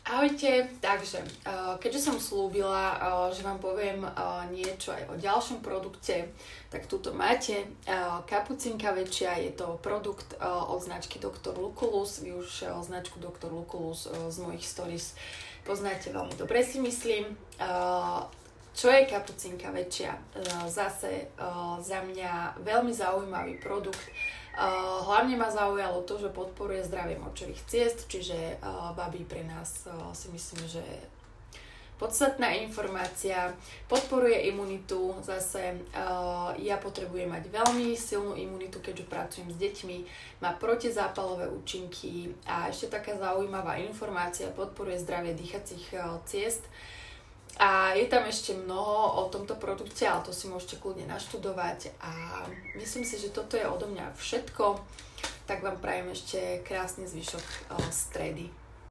Ahojte, takže keďže som slúbila, že vám poviem niečo aj o ďalšom produkte, tak tuto máte kapucinka väčšia, je to produkt od značky Dr. Lucullus, vy už značku Dr. Lucullus z mojich stories poznáte veľmi dobre, si myslím. Čo je kapucinka väčšia? Zase za mňa veľmi zaujímavý produkt. Hlavne ma zaujalo to, že podporuje zdravie močových ciest, čiže babí pre nás si myslím, že podstatná informácia. Podporuje imunitu, zase ja potrebujem mať veľmi silnú imunitu, keďže pracujem s deťmi, má protizápalové účinky a ešte taká zaujímavá informácia, podporuje zdravie dýchacích ciest. A je tam ešte mnoho o tomto produkte, ale to si môžete kľudne naštudovať a myslím si, že toto je odo mňa všetko. Tak vám prajem ešte krásny zvyšok stredy.